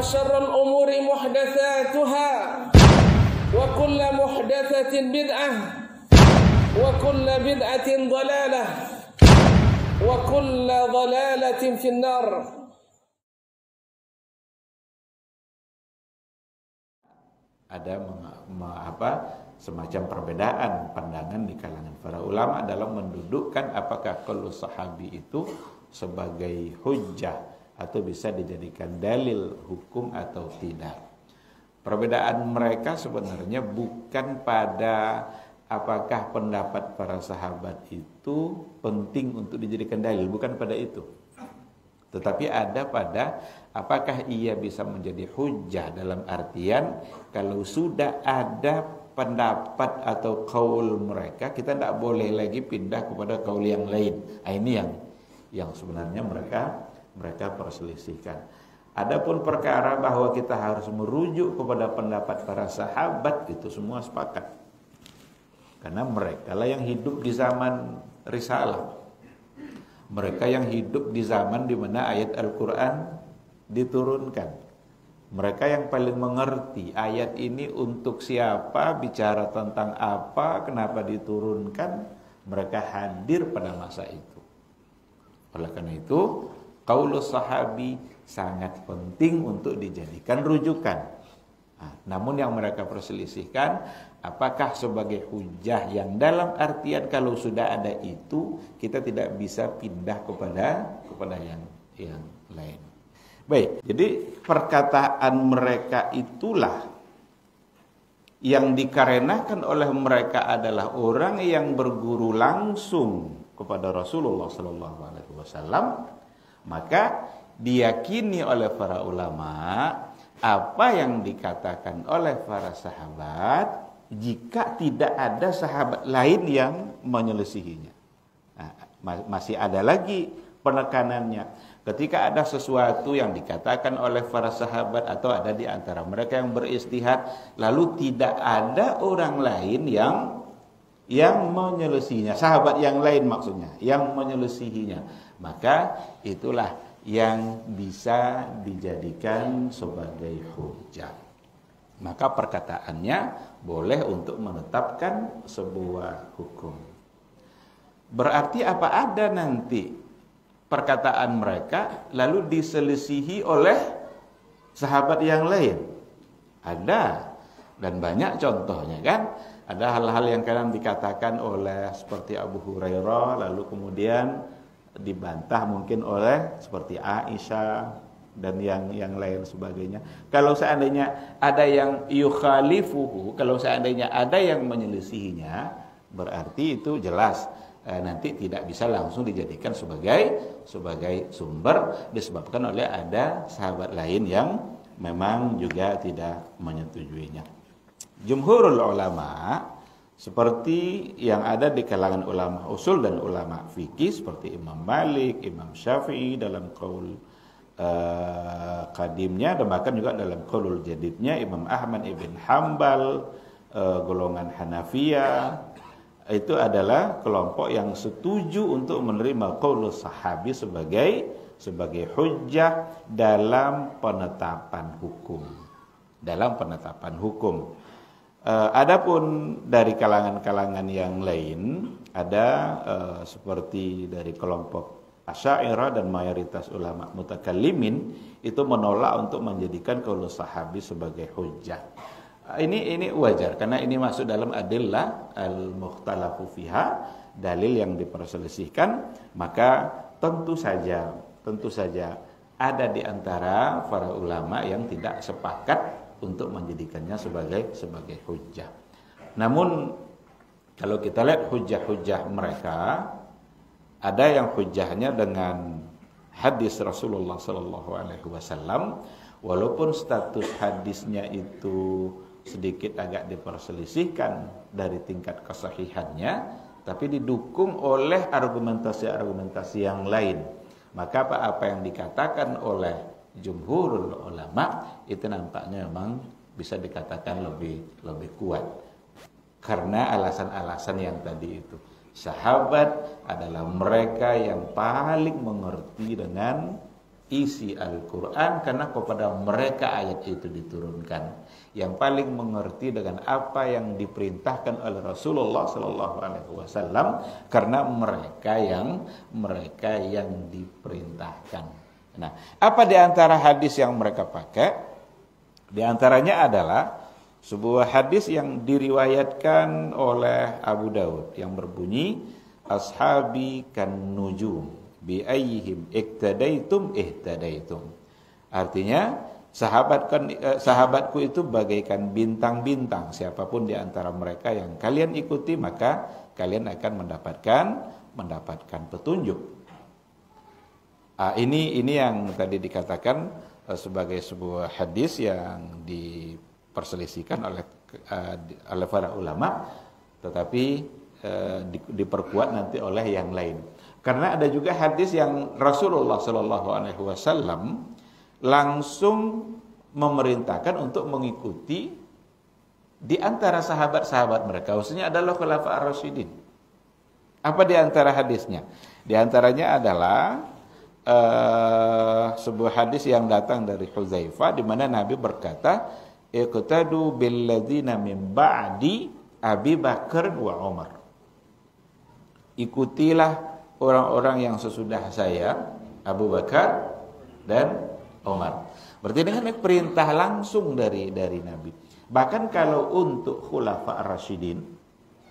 وشر الأمور محدثاتها وكل محدثة بدعة وكل بدعة ضلالة وكل ضلالة في النار. Ada semacam perbedaan pandangan di kalangan para ulama dalam mendudukkan apakah qaul sahabi itu sebagai hujjah atau bisa dijadikan dalil hukum atau tidak. Perbedaan mereka sebenarnya bukan pada apakah pendapat para sahabat itu penting untuk dijadikan dalil, bukan pada itu. Tetapi ada pada apakah ia bisa menjadi hujjah dalam artian kalau sudah ada pendapat atau qaul mereka, kita tidak boleh lagi pindah kepada qaul yang lain. Ini yang sebenarnya mereka perselisihkan. Adapun perkara bahwa kita harus merujuk kepada pendapat para sahabat, itu semua sepakat. Karena mereka lah yang hidup di zaman risalah. Mereka yang hidup di zaman di mana ayat Al-Quran diturunkan. Mereka yang paling mengerti ayat ini untuk siapa, bicara tentang apa, kenapa diturunkan. Mereka hadir pada masa itu. Oleh karena itu, qaulus sahabi sangat penting untuk dijadikan rujukan. Namun yang mereka perselisihkan, apakah sebagai hujjah yang dalam artian kalau sudah ada itu kita tidak bisa pindah kepada yang lain. Baik, jadi perkataan mereka itulah yang dikarenakan oleh mereka adalah orang yang berguru langsung kepada Rasulullah SAW, maka diyakini oleh para ulama apa yang dikatakan oleh para sahabat jika tidak ada sahabat lain yang menyelisihinya. Masih ada lagi penekanannya. Ketika ada sesuatu yang dikatakan oleh para sahabat atau ada di antara mereka yang beristihad, lalu tidak ada orang lain yang menyelisihinya, sahabat yang lain maksudnya, yang menyelisihinya, maka itulah yang bisa dijadikan sebagai hujjah. Maka perkataannya boleh untuk menetapkan sebuah hukum. Berarti apa ada nanti perkataan mereka lalu diselisihi oleh sahabat yang lain? Ada, dan banyak contohnya kan. Ada hal-hal yang kadang dikatakan oleh seperti Abu Hurairah lalu kemudian dibantah mungkin oleh seperti Aisyah dan yang lain sebagainya. Kalau seandainya ada yang yukhalifuhu, kalau seandainya ada yang menyelisihinya, berarti itu jelas nanti tidak bisa langsung dijadikan sebagai sumber, disebabkan oleh ada sahabat lain yang memang juga tidak menyetujuinya. Jumhurul ulama seperti yang ada di kalangan ulama usul dan ulama fikih seperti Imam Malik, Imam Syafi'i dalam qaul qadimnya dan bahkan juga dalam qaulul jadidnya Imam Ahmad ibn Hanbal, golongan Hanafiyah, itu adalah kelompok yang setuju untuk menerima qaulus sahabi sebagai hujjah dalam penetapan hukum. Adapun dari kalangan-kalangan yang lain ada seperti dari kelompok Asy'ariyah dan mayoritas ulama mutakallimin itu menolak untuk menjadikan qaulus sahabi sebagai hujjah. Ini wajar karena ini masuk dalam adillah al-mukhtalafu fiha, dalil yang diperselisihkan, maka tentu saja ada di antara para ulama yang tidak sepakat untuk menjadikannya sebagai hujjah. Namun kalau kita lihat hujjah-hujjah mereka, ada yang hujjahnya dengan hadis Rasulullah SAW, walaupun status hadisnya itu sedikit agak diperselisihkan dari tingkat kesahihannya, tapi didukung oleh argumentasi-argumentasi yang lain. Maka apa yang dikatakan oleh jumhurul ulama itu nampaknya memang bisa dikatakan lebih kuat karena alasan-alasan yang tadi itu. Sahabat adalah mereka yang paling mengerti dengan isi Al-Quran, karena kepada mereka ayat itu diturunkan, yang paling mengerti dengan apa yang diperintahkan oleh Rasulullah Sallallahu Alaihi Wasallam, karena mereka yang diperintahkan. Nah, apa di antara hadis yang mereka pakai? Di antaranya adalah sebuah hadis yang diriwayatkan oleh Abu Daud yang berbunyi, ashabi kan nujum bi ayyihim iktadaitum ihtadaitum. Artinya sahabatku itu bagaikan bintang-bintang, siapapun di antara mereka yang kalian ikuti maka kalian akan mendapatkan petunjuk. Ini yang tadi dikatakan sebagai sebuah hadis yang diperselisihkan oleh para ulama, tetapi diperkuat nanti oleh yang lain. Karena ada juga hadis yang Rasulullah Sallallahu Alaihi Wasallam langsung memerintahkan untuk mengikuti di antara sahabat-sahabat mereka, khususnya adalah Khulafa ar-Rasyidin. Apa di antara hadisnya? Di antaranya adalah sebuah hadis yang datang dari Hudzaifah, di mana Nabi berkata, iqtadu billadzina min ba'di Abi Bakar wa Umar. Ikutilah orang-orang yang sesudah saya, Abu Bakar dan Umar. Berarti dengan perintah langsung dari Nabi. Bahkan kalau untuk Khulafa ar-Rasyidin,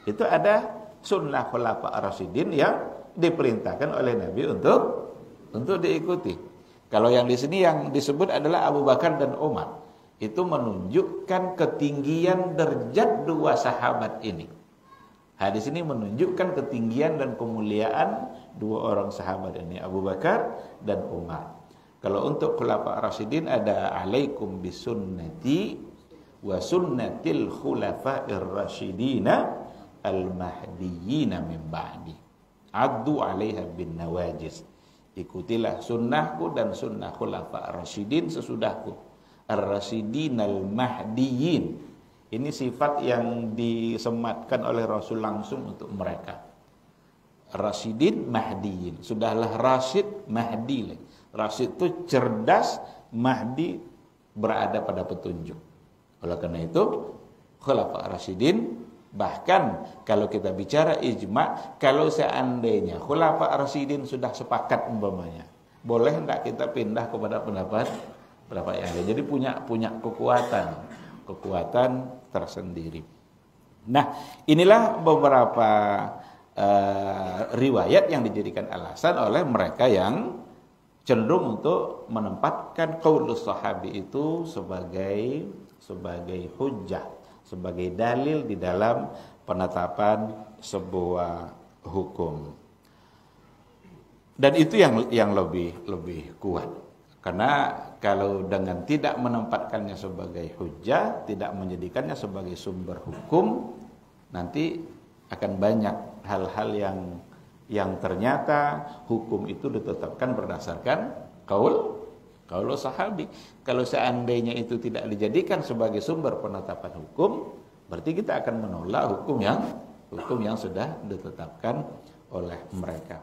itu ada sunnah Khulafa ar-Rasyidin yang diperintahkan oleh Nabi untuk diikuti. Kalau yang di sini yang disebut adalah Abu Bakar dan Umar, itu menunjukkan ketinggian derajat dua sahabat ini. Hadis ini menunjukkan ketinggian dan kemuliaan dua orang sahabat ini, Abu Bakar dan Umar. Kalau untuk Khulafa ar-Rasyidin ada alaikum bisunnati wa sunnatil khulafa'ir rasyidina al-mahdiyina min ba'di. Addu 'alaiha bin nawajis. Ikutilah sunnahku dan sunnah Khulafa ar-Rasyidin sesudahku. Ar-Rasyidin al-mahdiyin. Ini sifat yang disematkan oleh Rasul langsung untuk mereka. Rasyidin Mahdiyin. Sudahlah Rasyid, Mahdi. Rasyid itu cerdas, Mahdi berada pada petunjuk. Oleh karena itu, Khulafa Rasyidin, bahkan kalau kita bicara ijma, kalau seandainya Khulafa Rasyidin sudah sepakat umpamanya, boleh enggak kita pindah kepada pendapat yang lain? Jadi punya kekuatan tersendiri. Nah, inilah beberapa riwayat yang dijadikan alasan oleh mereka yang cenderung untuk menempatkan qaulus sahabi itu sebagai hujjah, sebagai dalil di dalam penetapan sebuah hukum. Dan itu yang lebih kuat. Karena kalau dengan tidak menempatkannya sebagai hujjah, tidak menjadikannya sebagai sumber hukum, nanti akan banyak hal-hal yang ternyata hukum itu ditetapkan berdasarkan qaul sahabi. Kalau seandainya itu tidak dijadikan sebagai sumber penetapan hukum, berarti kita akan menolak hukum yang sudah ditetapkan oleh mereka.